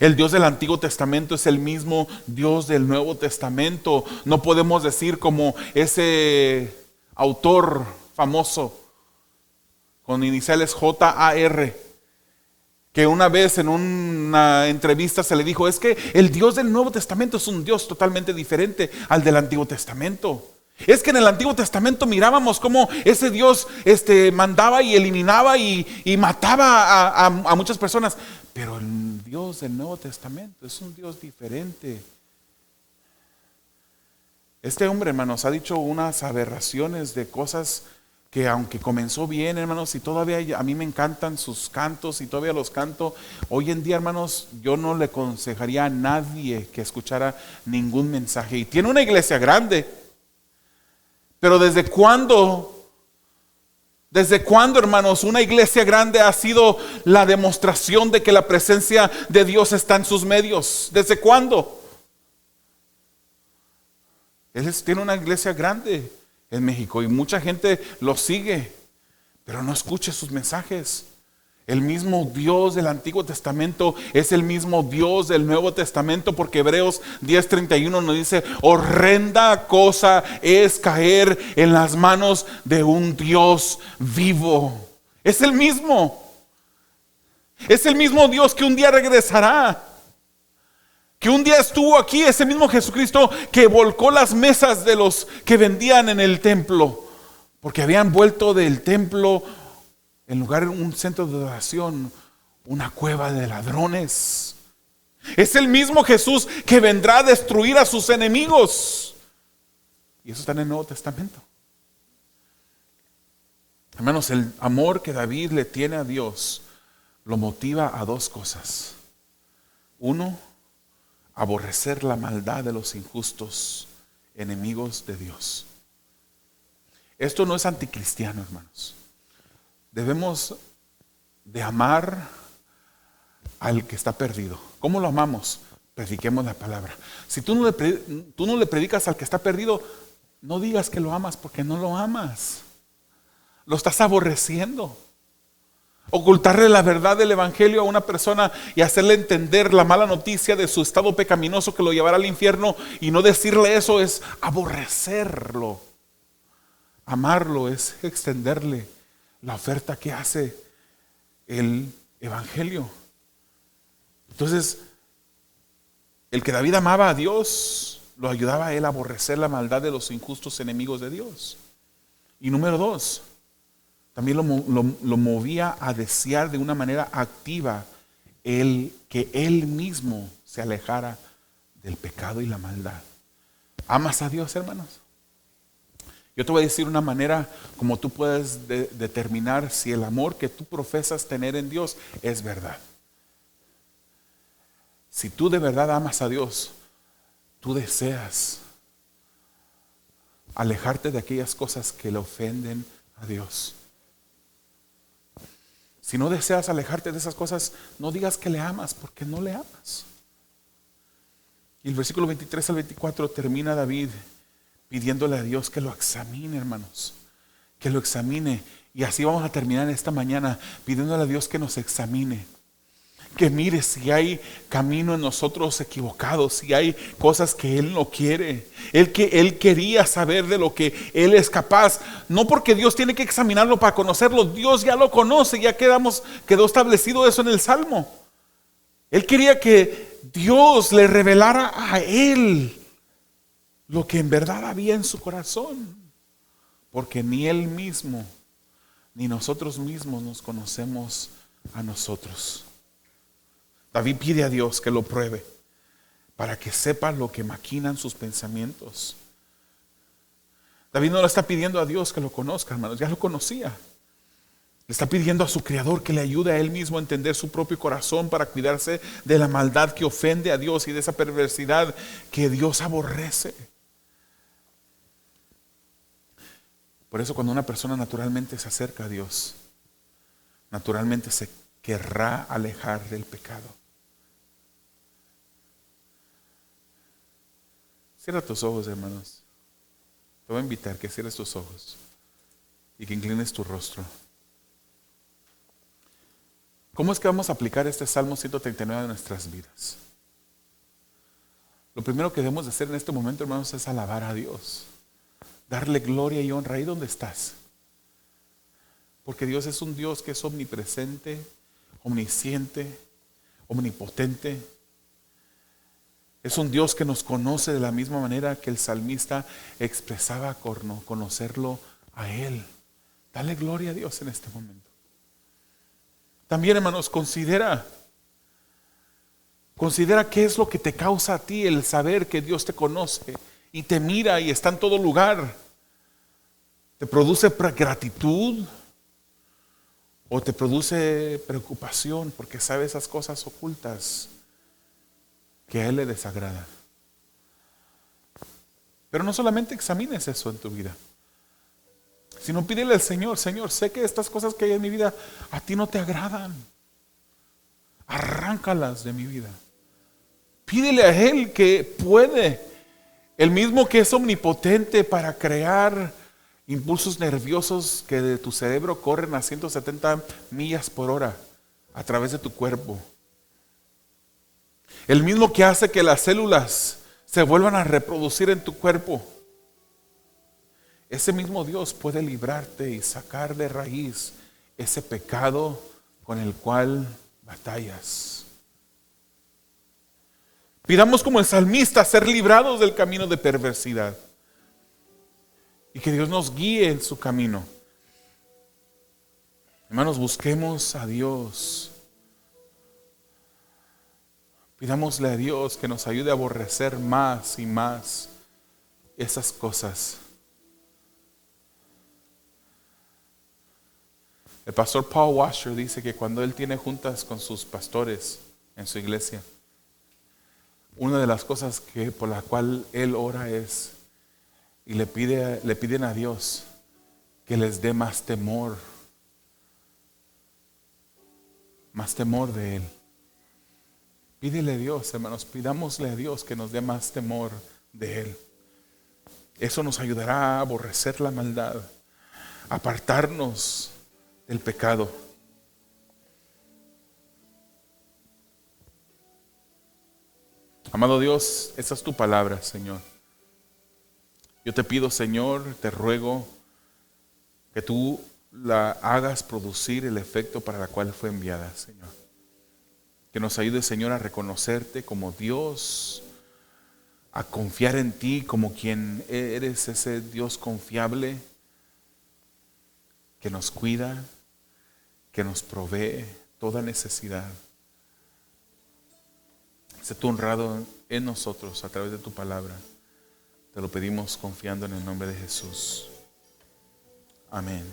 El Dios del Antiguo Testamento es el mismo Dios del Nuevo Testamento. No podemos decir como ese autor famoso con iniciales J.A.R., que una vez en una entrevista se le dijo, es que el Dios del Nuevo Testamento es un Dios totalmente diferente al del Antiguo Testamento. Es que en el Antiguo Testamento mirábamos cómo ese Dios mandaba y eliminaba y mataba a muchas personas. Pero el Dios del Nuevo Testamento es un Dios diferente. Este hombre, hermanos, ha dicho unas aberraciones de cosas que aunque comenzó bien, hermanos, y todavía a mí me encantan sus cantos y todavía los canto, hoy en día, hermanos, yo no le aconsejaría a nadie que escuchara ningún mensaje. Y tiene una iglesia grande, pero ¿desde cuándo, hermanos, una iglesia grande ha sido la demostración de que la presencia de Dios está en sus medios? ¿Desde cuándo? Él tiene una iglesia grande en México y mucha gente lo sigue, pero no escuche sus mensajes. El mismo Dios del Antiguo Testamento es el mismo Dios del Nuevo Testamento, porque Hebreos 10:31 nos dice, horrenda cosa es caer en las manos de un Dios vivo. Es el mismo. Es el mismo Dios que un día regresará, que un día estuvo aquí, ese mismo Jesucristo que volcó las mesas de los que vendían en el templo, porque habían vuelto del templo, en lugar de un centro de adoración, una cueva de ladrones. Es el mismo Jesús que vendrá a destruir a sus enemigos. Y eso está en el Nuevo Testamento. Hermanos, el amor que David le tiene a Dios lo motiva a dos cosas. Uno, aborrecer la maldad de los injustos, enemigos de Dios. Esto no es anticristiano, hermanos. Debemos de amar al que está perdido. ¿Cómo lo amamos? Prediquemos la palabra. Si tú no le predicas al que está perdido, no digas que lo amas, porque no lo amas. Lo estás aborreciendo. Ocultarle la verdad del evangelio a una persona y hacerle entender la mala noticia de su estado pecaminoso que lo llevará al infierno y no decirle eso es aborrecerlo. Amarlo es extenderle la oferta que hace el evangelio. Entonces, el que David amaba a Dios lo ayudaba a él a aborrecer la maldad de los injustos enemigos de Dios. Y número dos, también lo movía a desear de una manera activa que él mismo se alejara del pecado y la maldad. ¿Amas a Dios, hermanos? Yo te voy a decir una manera como tú puedes determinar si el amor que tú profesas tener en Dios es verdad. Si tú de verdad amas a Dios, tú deseas alejarte de aquellas cosas que le ofenden a Dios. Si no deseas alejarte de esas cosas, no digas que le amas, porque no le amas. Y el versículo 23 al 24 termina David pidiéndole a Dios que lo examine, hermanos. Que lo examine. Y así vamos a terminar esta mañana pidiéndole a Dios que nos examine. Que mire si hay camino en nosotros equivocados, si hay cosas que Él no quiere. Él quería saber de lo que Él es capaz. No porque Dios tiene que examinarlo para conocerlo. Dios ya lo conoce, ya quedó establecido eso en el Salmo. Él quería que Dios le revelara a Él lo que en verdad había en su corazón. Porque ni Él mismo, ni nosotros mismos nos conocemos a nosotros. David pide a Dios que lo pruebe para que sepa lo que maquinan sus pensamientos. David no le está pidiendo a Dios que lo conozca, hermanos, ya lo conocía. Le está pidiendo a su Creador que le ayude a él mismo a entender su propio corazón para cuidarse de la maldad que ofende a Dios y de esa perversidad que Dios aborrece. Por eso cuando una persona naturalmente se acerca a Dios, naturalmente se querrá alejar del pecado. Cierra tus ojos, hermanos. Te voy a invitar que cierres tus ojos y que inclines tu rostro. ¿Cómo es que vamos a aplicar este Salmo 139 a nuestras vidas? Lo primero que debemos de hacer en este momento, hermanos, es alabar a Dios. Darle gloria y honra ahí donde estás. Porque Dios es un Dios que es omnipresente, omnisciente, omnipotente. Es un Dios que nos conoce de la misma manera que el salmista expresaba conocerlo a Él. Dale gloria a Dios en este momento. También, hermanos, considera qué es lo que te causa a ti el saber que Dios te conoce y te mira y está en todo lugar. ¿Te produce gratitud o te produce preocupación porque sabe esas cosas ocultas que a Él le desagrada? Pero no solamente examines eso en tu vida, sino pídele al Señor: Señor, sé que estas cosas que hay en mi vida a ti no te agradan. Arráncalas de mi vida. Pídele a Él que puede, el mismo que es omnipotente para crear impulsos nerviosos que de tu cerebro corren a 170 millas por hora a través de tu cuerpo. El mismo que hace que las células se vuelvan a reproducir en tu cuerpo. Ese mismo Dios puede librarte y sacar de raíz ese pecado con el cual batallas. Pidamos como el salmista ser librados del camino de perversidad y que Dios nos guíe en su camino. Hermanos, busquemos a Dios. Pidámosle a Dios que nos ayude a aborrecer más y más esas cosas. El pastor Paul Washer dice que cuando él tiene juntas con sus pastores en su iglesia, una de las cosas por la cual él ora es y le piden a Dios que les dé más temor de Él. Pídele a Dios, hermanos, pidámosle a Dios que nos dé más temor de Él. Eso nos ayudará a aborrecer la maldad, a apartarnos del pecado. Amado Dios, esa es tu palabra, Señor. Yo te pido, Señor, te ruego que tú la hagas producir el efecto para el cual fue enviada, Señor. Que nos ayude, Señor, a reconocerte como Dios, a confiar en ti como quien eres, ese Dios confiable que nos cuida, que nos provee toda necesidad. Sé tú honrado en nosotros a través de tu palabra. Te lo pedimos confiando en el nombre de Jesús. Amén.